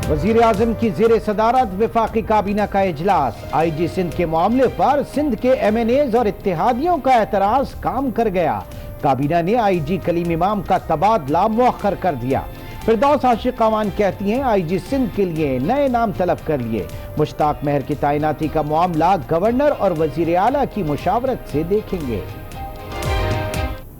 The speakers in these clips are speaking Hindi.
वजीर आजम की जेर सदारत वफाकी काबीना का इजलास। IG सिंध के मामले पर सिंध के MNAs और इत्तेहादियों का एतराज काम कर गया। काबीना ने IG कलीम इमाम का तबादला मौखर कर दिया। फिरदौस आशिक खान कहती हैं IG सिंध के लिए नए नाम तलब कर लिए। मुश्ताक महर की तैनाती का मामला गवर्नर और वजीर आला की मुशावरत से देखेंगे।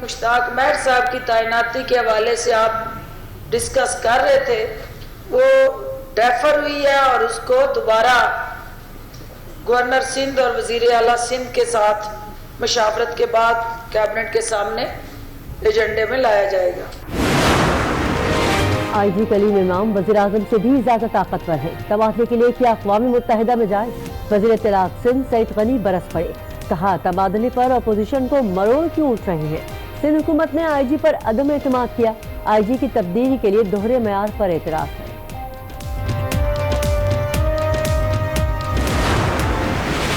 मुश्ताक महर साहब की तैनाती के हवाले से आप डिस्कस कर रहे थे, वो डेफर हुई है और उसको दोबारा गवर्नर सिंध और वजीर आला सिंध के साथ मुशावरत के बाद कैबिनेट के सामने एजेंडे में लाया जाएगा। IG कलीम इमाम वज़ीर आज़म से भी ज्यादा ताकतवर है। तबादले के लिए क्या अक़वाम मुत्तहिदा में जाए? वज़ीर इत्तलात सिंध सईद गनी बरस पड़े। कहा तबादले पर अपोजिशन को मरोड़ क्यों उठ रहे हैं। सिंध हुकूमत ने IG पर अदम एतमाद किया। IG की तब्दीली के लिए दोहरे मेयार पर एतराज है।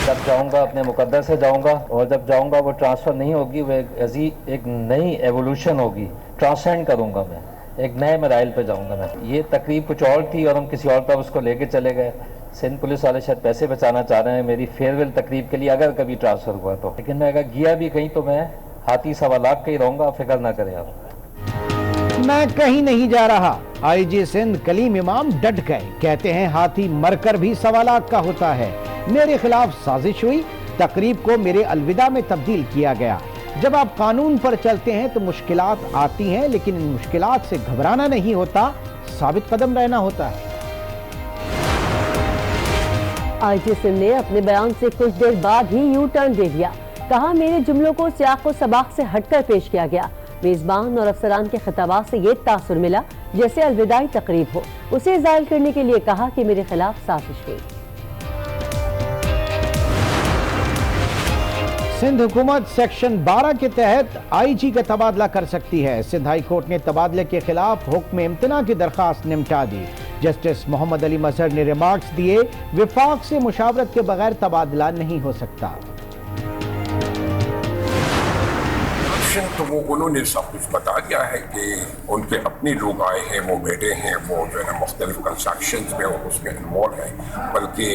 जब जाऊंगा अपने मुकद्दर से जाऊंगा, और जब जाऊंगा वो ट्रांसफ़र नहीं होगी, वो एक नई एवोल्यूशन होगी। ट्रांसेंड करूंगा मैं, एक नए मराइल पे जाऊंगा मैं। ये तकरीब कुछ और थी और हम किसी और पर उसको लेके चले गए। सिंध पुलिस वाले शायद पैसे बचाना चाह रहे हैं मेरी फेयरवेल तकरीब के लिए, अगर कभी ट्रांसफ़र हुआ तो। लेकिन मैं अगर गया भी कहीं तो मैं हाथी 1.25 लाख का ही रहूंगा, फिक्र ना करें आप। मैं कहीं नहीं जा रहा। IG सिंध कलीम इमाम डट गए। कहते हैं हाथी मरकर भी 1.25 लाख का होता है। मेरे खिलाफ साजिश हुई। तकरीब को मेरे अलविदा में तब्दील किया गया। जब आप कानून पर चलते हैं तो मुश्किलात आती हैं, लेकिन इन मुश्किलात से घबराना नहीं होता, साबित कदम रहना होता है। IG सिंध ने अपने बयान से कुछ देर बाद ही यू टर्न दे दिया। कहा मेरे जुमलों को सियाक व सबाक से हटकर पेश किया गया। मेजबान और अफसरान के खिताबात से ये तासुर मिला जैसे अलविदाई तकरीब हो। उसे ज़ायल करने के लिए कहा कि मेरे खिलाफ साजिश हुई। सिंध हुकूमत सेक्शन 12 के तहत IG का तबादला कर सकती है। सिंध हाई कोर्ट ने तबादले के खिलाफ हुक्म इम्तना की दरखास्त निपटा दी। जस्टिस मोहम्मद अली मजहर ने रिमार्क्स दिए, विफाक से मुशावरत के बगैर तबादला नहीं हो सकता। तो वो उन्होंने सब कुछ बता दिया है कि उनके अपने लोग आए हैं, वो बैठे हैं, वो जो है ना मुख्तलिफ कंस्ट्रक्शंस में और उसमें इन्वॉल्व है। बल्कि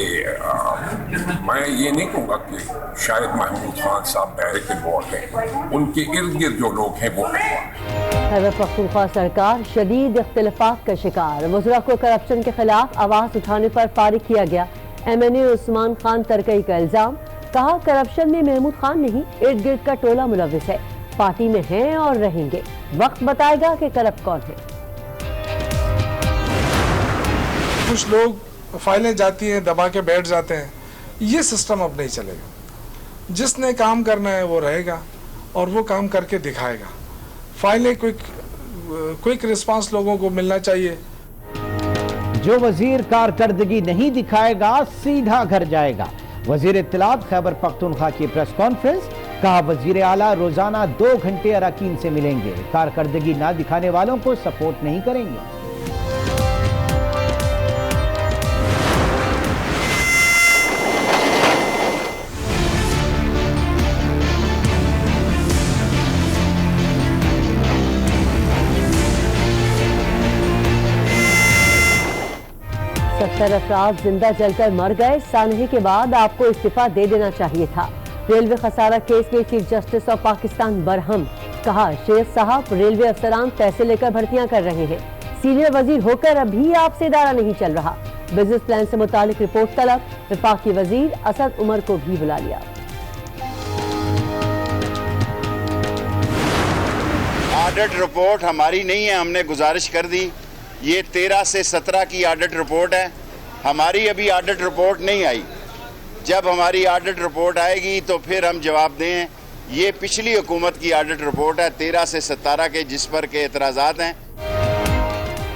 मैं ये नहीं कहूँगा कि शायद महमूद खान साहब डायरेक्ट इन्वॉल्व हैं, उनके इर्द गिर्द जो लोग हैं वो खैबर पख्तूनख्वा सरकार शदीद इख्तिलाफात का शिकार। वज़रा को करप्शन के खिलाफ आवाज़ उठाने पर फारिग किया गया। MNA उस्मान खान तरकई का इल्ज़ाम। कहा करप्शन में महमूद खान नहीं, इर्द गिर्द का टोला मुलव्विस है। पार्टी में हैं और रहेंगे, वक्त बताएगा कि करप्ट कौन है। कुछ लोग फाइलें जाती हैं दबा के बैठ जाते हैं, ये सिस्टम अब नहीं चलेगा। जिसने काम करना है वो रहेगा और वो काम करके दिखाएगा। फाइलें क्विक रिस्पांस लोगों को मिलना चाहिए। जो वजीर कारकर्दगी नहीं दिखाएगा सीधा घर जाएगा। वजीर इत्तलात खैबर पख्तूनख्वा की प्रेस कॉन्फ्रेंस। कहा वजीर आला रोजाना 2 घंटे अरकान से मिलेंगे। कारकर्दगी ना दिखाने वालों को सपोर्ट नहीं करेंगे। अफराद जिंदा जलकर मर गए। सानही के बाद आपको इस्तीफा दे देना चाहिए था। रेलवे खसारा केस में chief justice of Pakistan Barham. कहा शेख साहब रेलवे अफसरान पैसे लेकर भर्तियां कर रहे हैं। सीनियर वजीर होकर अभी आपसे इदारा नहीं चल रहा। बिजनेस प्लान से मुतालिक रिपोर्ट तलब। वफाकी वजीर असद उमर को भी बुला लिया। ऑडिट रिपोर्ट हमारी नहीं है, हमने गुजारिश कर दी। ये 13 से 17 की ऑडिट रिपोर्ट है, हमारी अभी ऑडिट रिपोर्ट नहीं आई। जब हमारी ऑडिट रिपोर्ट आएगी तो फिर हम जवाब दें। ये पिछली हुकूमत की ऑडिट रिपोर्ट है 13 से 17 के, जिस पर के एतराज़ात हैं।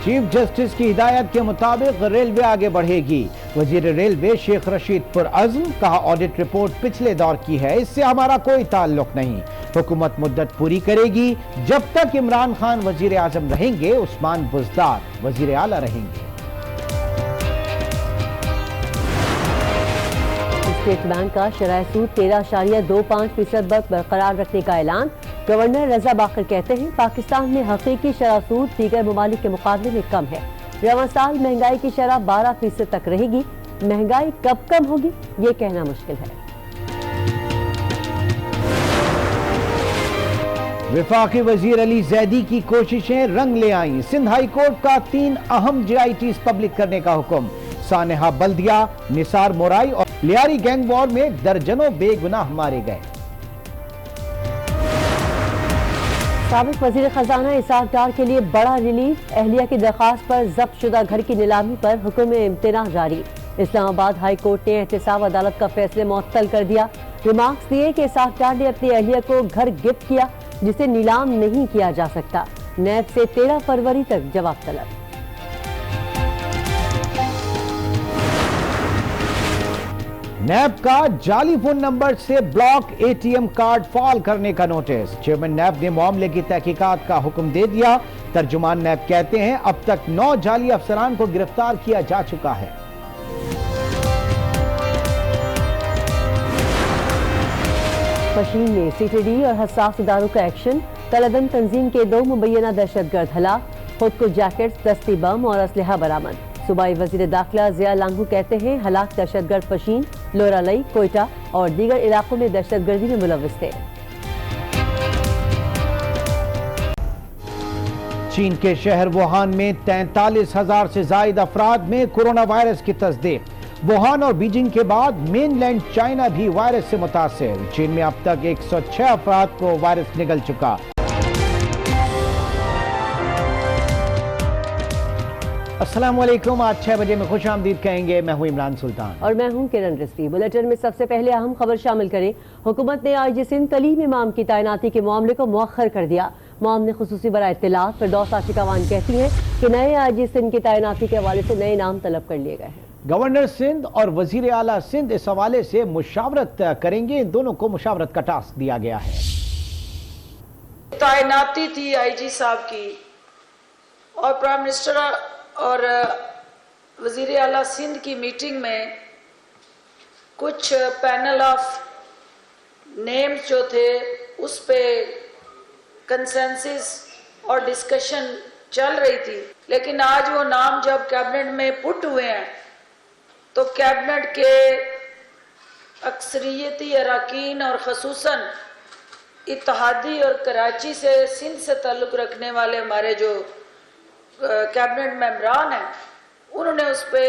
चीफ जस्टिस की हिदायत के मुताबिक रेलवे आगे बढ़ेगी। वजीर रेलवे शेख रशीद पुरअज़्म। कहा ऑडिट रिपोर्ट पिछले दौर की है, इससे हमारा कोई ताल्लुक नहीं। हुकूमत मुद्दत पूरी करेगी। जब तक इमरान खान वजीर आजम रहेंगे, उस्मान बुज़दार वजीर आला रहेंगे। स्टेट बैंक का शरह सूद 13.25% बरकरार रखने का ऐलान। गवर्नर रजा बाकर कहते हैं पाकिस्तान में हकीकी शरह सूद दीगर ममालिक के मुकाबले में कम है। रवां साल महंगाई की शरह 12% तक रहेगी। महंगाई कब कम होगी ये कहना मुश्किल है। वफाकी वजीर अली जैदी की कोशिशें रंग ले आईं। सिंध हाई कोर्ट का 3 अहम JITs पब्लिक करने का हुक्म। सानेहा बल्दिया, निसार मोराई और लियारी गैंग वॉर में दर्जनों बेगुनाह मारे गए। साबिक वजीर खजाना इसाक डार के लिए बड़ा रिलीफ। अहलिया की दरखास्त पर जब्त शुदा घर की नीलामी पर हुक्म इम्तिना जारी। इस्लामाबाद हाई कोर्ट ने एहतसाब अदालत का फैसले मुअत्तल कर दिया। रिमार्क्स दिए कि इसाक डार ने अपनी अहलिया को घर गिफ्ट किया जिसे नीलाम नहीं किया जा सकता। नैब से 13 फरवरी तक जवाब तलब। नैब का जाली फोन नंबर से ब्लॉक ATM कार्ड फाल करने का नोटिस। चेयरमैन नैब ने मामले की तहकीकात का हुक्म दे दिया। तर्जुमान नैब कहते हैं अब तक 9 जाली अफसरान को गिरफ्तार किया जा चुका है। पशीन में CTD और हसास इदारों का एक्शन। कलदन तंजीम के 2 मुबैना दहशतगर्द हलाक। खुद को जैकेट्स, दस्ती बम और असलहा बरामद। सूबाई वजीर दाखिला जिया लांगू कहते हैं हलाक दहशतगर्द पशीन, लोरालई, कोयटा और दीगर इलाकों में दहशतगर्दी में मुलव्विस थे। चीन के शहर वुहान में 43,000 से ज्यादा अफराद में कोरोना वायरस की तस्दीक। वुहान और बीजिंग के बाद मेनलैंड चाइना भी वायरस से मुतासिर। चीन में अब तक 106 अफराद को वायरस निगल चुका। अस्सलाम वालेकुम। आज 6 बजे में खुश आमदीद कहेंगे। मैं हूं इमरान सुल्तान और मैं हूं किरण रिजवी। बुलेटिन में सबसे पहले अहम खबर शामिल करें। हुकूमत ने IG सिंध कलीम इमाम की तैनाती के मामले को मुअख्खर कर दिया। माम ने खुसूसी बराए इत्तिलात फिरदौस आशिकावान कहती हैं कि नए IG सिंध की तैनाती के हवाले से नए नाम तलब कर लिए गए हैं। गवर्नर सिंध और वजीर आला सिंध इस हवाले से मुशावरत करेंगे। इन दोनों को मुशावरत का टास्क दिया गया है। तैनाती थी IG साहब की और प्राइम मिनिस्टर और वजीर आला सिंध की मीटिंग में कुछ पैनल ऑफ नेम्स जो थे उस पे कंसेंसस और डिस्कशन चल रही थी। लेकिन आज वो नाम जब कैबिनेट में पुट हुए हैं तो कैबिनेट के अक्सरियती अरकान और खसूसन इत्तेहादी और कराची से सिंध से ताल्लुक़ रखने वाले हमारे जो कैबिनेट मेंबरान हैं उन्होंने उस पर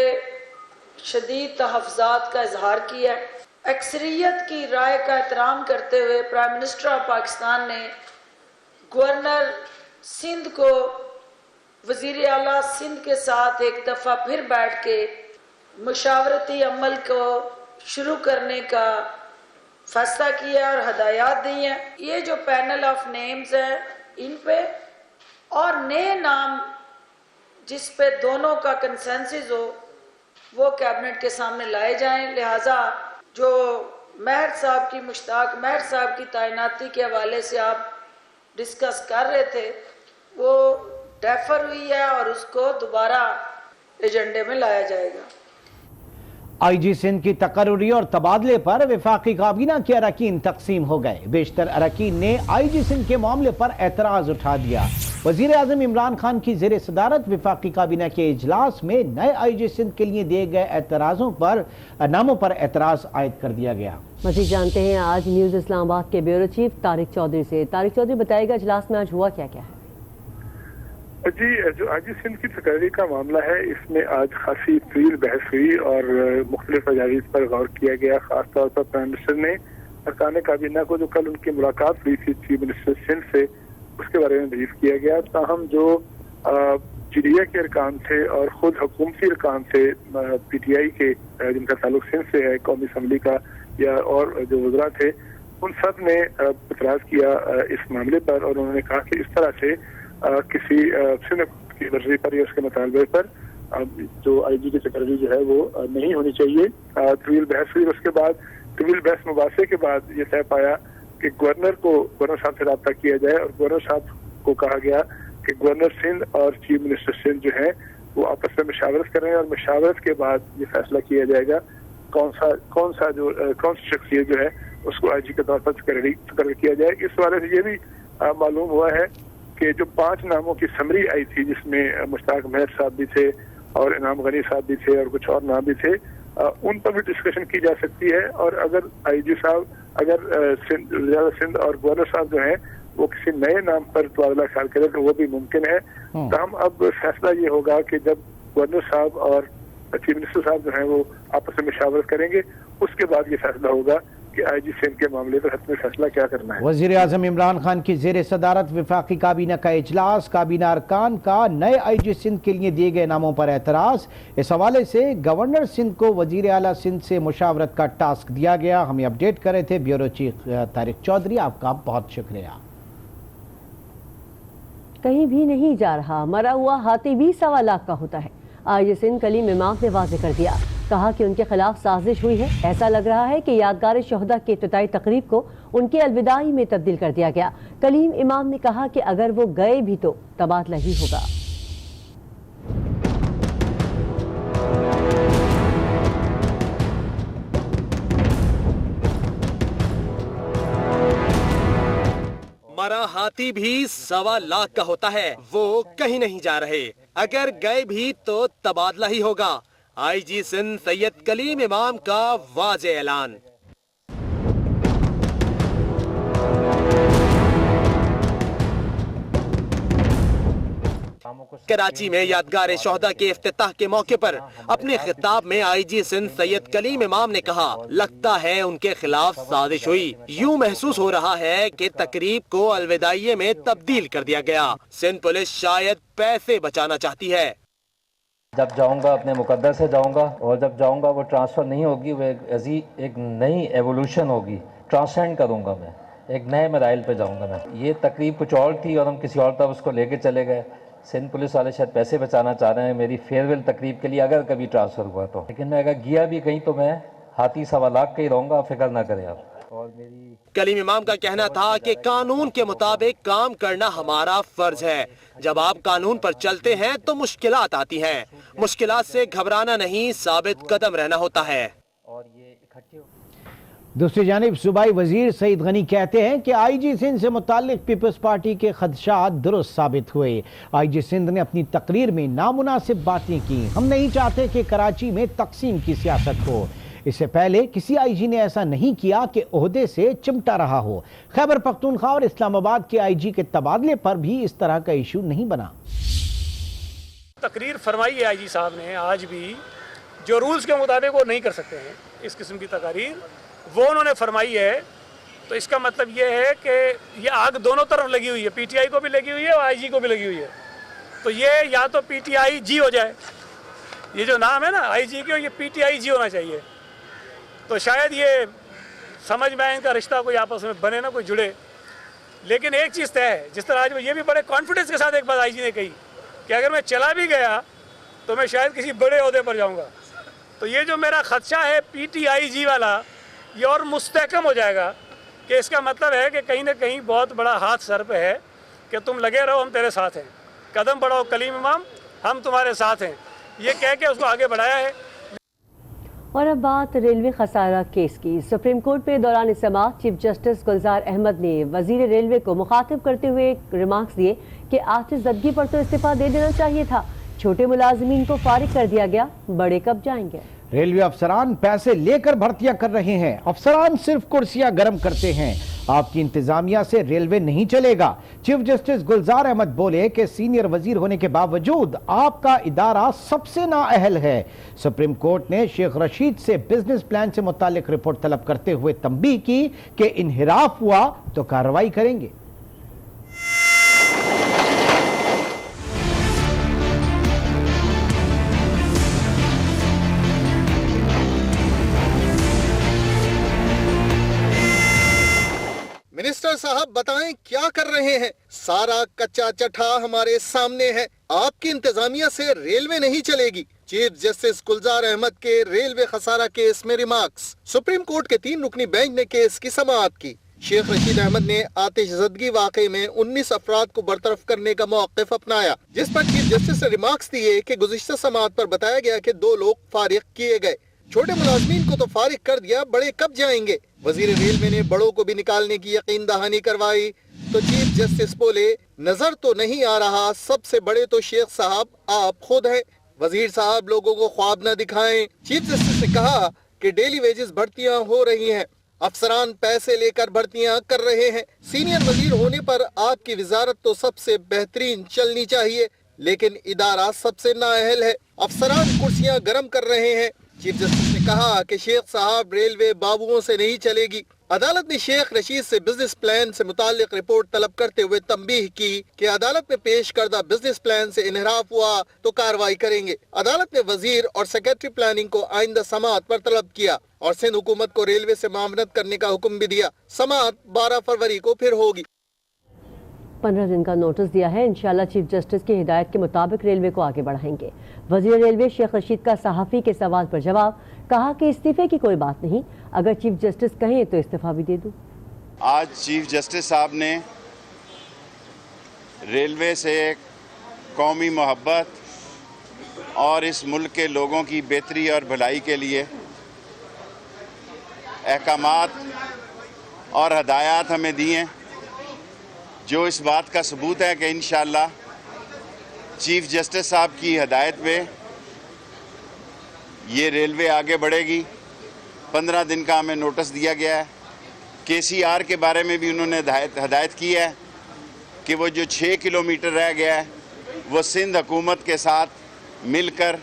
शदीद तहफ़्ज़ात का इजहार किया है। अक्सरियत की राय का एहतराम करते हुए प्राइम मिनिस्टर ऑफ पाकिस्तान ने गवर्नर सिंध को वज़ीर आला सिंध के साथ एक दफ़ा फिर बैठ के मुशावरती अमल को शुरू करने का फैसला किया और हदायत दी हैं। ये जो पैनल ऑफ नेम्स है इन पे और नए नाम जिस पे दोनों का कंसेंसस हो वो कैबिनेट के सामने लाए जाएं। लिहाजा जो महर साहब की मुश्ताक महर साहब की तैनाती के हवाले से आप डिस्कस कर रहे थे वो डेफर हुई है और उसको दोबारा एजेंडे में लाया जाएगा। IG सिंध की तकर्री और तबादले पर वफाकी काबीना के अरकान तकसीम हो गए। बेशतर अरकान ने IG सिंध के मामले पर एतराज़ उठा दिया। वज़ीर आज़म इमरान खान की ज़ेर सदारत वफाकी काबीना के इजलास में नए IG सिंध के लिए दिए गए एतराज़ों पर नामों पर एतराज़ आयद कर दिया गया। मज़ीद जानते हैं आज न्यूज़ इस्लामाबाद के ब्यूरो चीफ तारिक चौधरी से। तारिक चौधरी बताएगा इजलास में आज हुआ क्या क्या है। जी, जो IG सिंध की तकरीर का मामला है इसमें आज खासी तवील बहस हुई और मुख्तलिफ तजावीज़ पर गौर किया गया। खासतौर पर प्राइम मिनिस्टर ने अरकान काबीना को जो कल उनकी मुलाकात हुई थी चीफ मिनिस्टर सिंध से उसके बारे में ब्रीफ किया गया। ताहम जो GDA के अरकान थे और खुद हुकूमती अरकान थे PTI के जिनका ताल्लुक सिंध से है, कौमी असम्बली का या और जो वज़रा थे, उन सब ने एतराज़ किया इस मामले पर और उन्होंने कहा कि इस तरह से किसी सिंध की मर्जी पर या उसके मुतालबे पर जो IG की तकरीर जो है वो नहीं होनी चाहिए। तवील बहस हुई। उसके बाद तवील बहस मुबासे के बाद ये तय पाया कि गवर्नर साहब से रब्ता किया जाए और गवर्नर साहब को कहा गया कि गवर्नर सिंध और चीफ मिनिस्टर सिंध जो है वो आपस में मशावरत करें और मशावरत के बाद ये फैसला किया जाएगा कौन सी शख्सियत जो है उसको IG के तौर पर तकर्री किया जाए। इस वाले से ये भी मालूम हुआ है कि जो 5 नामों की समरी आई थी, जिसमें मुश्ताक मेहर साहब भी थे और इनाम गनी साहब भी थे और कुछ और नाम भी थे, उन पर भी डिस्कशन की जा सकती है। और अगर आईजी साहब, अगर सिंध और गवर्नर साहब जो हैं वो किसी नए नाम पर तबादला ख्याल करें तो वो भी मुमकिन है। तमाम अब फैसला ये होगा कि जब गवर्नर साहब और चीफ मिनिस्टर साहब जो हैं वो आपस में मुशावरत करेंगे, उसके बाद ये फैसला होगा कि आईजी सिंध के मामले पर हतमी फैसला क्या करना है। वज़ीर आज़म इमरान खान की ज़ेर सदारत वफाकी काबीना का इजलास, काबीना अरकान का नए आईजी सिंध के लिए दिए गए नामों पर एतराज़। इस हवाले से गवर्नर सिंध को वज़ीर आला सिंध से मुशावरत का टास्क दिया गया। हमें अपडेट कर रहे थे ब्यूरो चीफ तारिक चौधरी, आपका बहुत शुक्रिया। कहीं भी नहीं जा रहा, मरा हुआ हाथी भी 1.25 लाख का होता है। आईजी सिंध कलीम इमाम ने वाज़ेह कर दिया, कहा कि उनके खिलाफ साजिश हुई है। ऐसा लग रहा है कि यादगार शोहदा की इब्तिदाई तकरीब को उनकी अलविदाई में तब्दील कर दिया गया। कलीम इमाम ने कहा कि अगर वो गए भी तो तबादला ही होगा। मरा हाथी भी 1.25 लाख का होता है, वो कहीं नहीं जा रहे, अगर गए भी तो तबादला ही होगा। आईजी सिंध सैयद कलीम इमाम का वाज़ेह ऐलान। कराची में यादगार शोहदा के इफ्तिताह के मौके पर अपने खिताब में आईजी सिंध सैयद कलीम इमाम ने कहा, लगता है उनके खिलाफ साजिश हुई। यूं महसूस हो रहा है कि तकरीब को अलविदाई में तब्दील कर दिया गया। सिंध पुलिस शायद पैसे बचाना चाहती है। जब जाऊंगा अपने मुकद्दर से जाऊंगा, और जब जाऊंगा वो ट्रांसफ़र नहीं होगी, वो एक नई एवोल्यूशन होगी, ट्रांसेंड करूंगा मैं, एक नए मराइल पे जाऊंगा मैं। ये तकरीब कुछ और थी और हम किसी और तरफ उसको लेके चले गए। सिंध पुलिस वाले शायद पैसे बचाना चाह रहे हैं मेरी फेयरवेल तकरीब के लिए, अगर कभी ट्रांसफ़र हुआ तो। लेकिन मैं अगर गया भी कहीं तो मैं हाथी 1.25 लाख का ही रहूँगा, फिक्र ना करें आप। और मेरी कलीम इमाम का कहना था कि कानून के मुताबिक काम करना हमारा फर्ज है। जब आप कानून पर चलते हैं तो मुश्किलात आती हैं, मुश्किलात से घबराना नहीं, साबित कदम रहना होता है। और ये इकट्ठे दूसरी जानिब सूबाई वजीर सईद गनी कहते हैं कि आईजी सिंध से मुताल्लिक पीपल्स पार्टी के खदशात दुरुस्त साबित हुए। आईजी सिंध ने अपनी तकरीर में नामुनासिब बातें की। हम नहीं चाहते कि कराची में तकसीम की सियासत हो। इससे पहले किसी आईजी ने ऐसा नहीं किया कि ओहदे से चिमटा रहा हो। खैबर पख्तूनख्वा और इस्लामाबाद के आईजी के तबादले पर भी इस तरह का इशू नहीं बना। तकरीर फरमाई है आईजी साहब ने, आज भी जो रूल्स के मुताबिक वो नहीं कर सकते हैं इस किस्म की तकरीर, वो उन्होंने फरमाई है। तो इसका मतलब ये है कि ये आग दोनों तरफ लगी हुई है, पीटीआई को भी लगी हुई है और आईजी को भी लगी हुई है। तो ये या तो पीटीआई जी हो जाए, ये जो नाम है ना आईजी के, ये पीटीआई जी होना चाहिए। तो शायद ये समझ में आए इनका रिश्ता कोई आपस में बने ना, कोई जुड़े। लेकिन एक चीज़ तय है, जिस तरह आज ये भी बड़े कॉन्फिडेंस के साथ एक बात आईजी ने कही कि अगर मैं चला भी गया तो मैं शायद किसी बड़े ओहदे पर जाऊंगा। तो ये जो मेरा खदशा है पीटीआई जी वाला, ये और मुस्तहकम हो जाएगा कि इसका मतलब है कि कहीं ना कहीं बहुत बड़ा हाथ सर पे है कि तुम लगे रहो, हम तेरे साथ हैं, कदम बढ़ाओ कलीम इमाम, हम तुम्हारे साथ हैं, ये कह के उसको आगे बढ़ाया है। और अब बात रेलवे खसारा केस की। सुप्रीम कोर्ट में दौरान समाअत चीफ जस्टिस गुलजार अहमद ने वजीर रेलवे को मुखातिब करते हुए रिमार्क्स दिए कि आतिशज़दगी पर तो इस्तीफा दे देना चाहिए था, छोटे मुलाजिमीन को फारिग कर दिया गया, बड़े कब जाएंगे। रेलवे अफसरान पैसे लेकर भर्तियां कर रहे हैं, अफसरान सिर्फ कुर्सियां गर्म करते हैं। आपकी इंतजामिया से रेलवे नहीं चलेगा। चीफ जस्टिस गुलजार अहमद बोले कि सीनियर वजीर होने के बावजूद आपका इदारा सबसे नाअहल है। सुप्रीम कोर्ट ने शेख रशीद से बिजनेस प्लान से मुतालिक रिपोर्ट तलब करते हुए तंबीह की कि इन्हिराफ हुआ तो कार्रवाई करेंगे। मिनिस्टर साहब बताएं क्या कर रहे हैं? सारा कच्चा चट्टा हमारे सामने है। आपकी इंतजामिया से रेलवे नहीं चलेगी। चीफ जस्टिस गुलजार अहमद के रेलवे खसारा केस में रिमार्क्स। सुप्रीम कोर्ट के 3 रुकनी बेंच ने केस की समाअत की। शेख रशीद अहमद ने आतिशज़दगी वाक़े में 19 अफराद को बरतरफ करने का मौक़िफ़ अपनाया, जिस पर चीफ जस्टिस ने रिमार्क्स दिए कि गुज़िश्ता समाअत पर बताया गया कि 2 लोग फारिग किए गए, छोटे मुलाजमीन को तो फारिग कर दिया, बड़े कब जाएंगे। वजीर रेलवे ने बड़ों को भी निकालने की यकीन दहानी करवाई। तो चीफ जस्टिस बोले, नजर तो नहीं आ रहा, सबसे बड़े तो शेख साहब आप खुद हैं। वजीर साहब लोगों को ख्वाब न दिखाएं। चीफ जस्टिस ने कहा कि डेली वेजेस भर्तियां हो रही हैं, अफसरान पैसे लेकर भर्तियां कर रहे हैं। सीनियर वजीर होने पर आपकी वजारत तो सबसे बेहतरीन चलनी चाहिए, लेकिन इदारा सबसे नाअहल है। अफसरान कुर्सियां गर्म कर रहे हैं। चीफ जस्टिस ने कहा कि शेख साहब रेलवे बाबुओं से नहीं चलेगी। अदालत ने शेख रशीद से बिजनेस प्लान से मुतालिक रिपोर्ट तलब करते हुए तंबीह की कि अदालत में पेश करदा बिजनेस प्लान से इनहराफ हुआ तो कार्रवाई करेंगे। अदालत ने वजीर और सेक्रेटरी प्लानिंग को आइंदा समाअत पर तलब किया और सिंध हुकूमत को रेलवे से मामलत करने का हुक्म भी दिया। समाअत 12 फरवरी को फिर होगी। 15 दिन का नोटिस दिया है। इंशाल्लाह चीफ जस्टिस की हिदायत के मुताबिक रेलवे को आगे बढ़ाएंगे। वजीर रेलवे शेख रशीद का सहाफ़ी के सवाल पर जवाब, कहा कि इस्तीफे की कोई बात नहीं, अगर चीफ जस्टिस कहें तो इस्तीफा भी दे दूं। आज चीफ जस्टिस साहब ने रेलवे से कौमी मोहब्बत और इस मुल्क के लोगों की बेहतरी और भलाई के लिए अहकामात और हदायत हमें दी हैं, जो इस बात का सबूत है कि इंशाअल्लाह चीफ जस्टिस साहब की हदायत पे ये रेलवे आगे बढ़ेगी। 15 दिन का हमें नोटिस दिया गया है। KCR के बारे में भी उन्होंने हदायत की है कि वो जो 6 किलोमीटर रह गया है वो सिंध हुकूमत के साथ मिलकर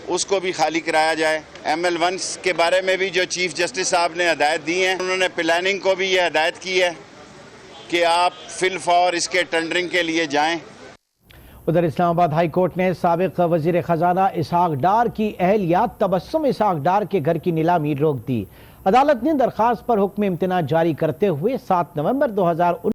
उसको भी खाली कराया जाए। ML1 के बारे में भी जो चीफ जस्टिस साहब ने हदायत दी है, उन्होंने प्लानिंग को भी ये हदायत की है कि आप फिलफौर इसके टेंडरिंग के लिए जाएं। उधर इस्लामाबाद हाई कोर्ट ने साबिक वजीर खजाना इसहाक डार की अहलिया तबस्सुम इसहाक डार के घर की नीलामी रोक दी। अदालत ने दरखास्त पर हुक्म इम्तना जारी करते हुए 7 नवंबर 2019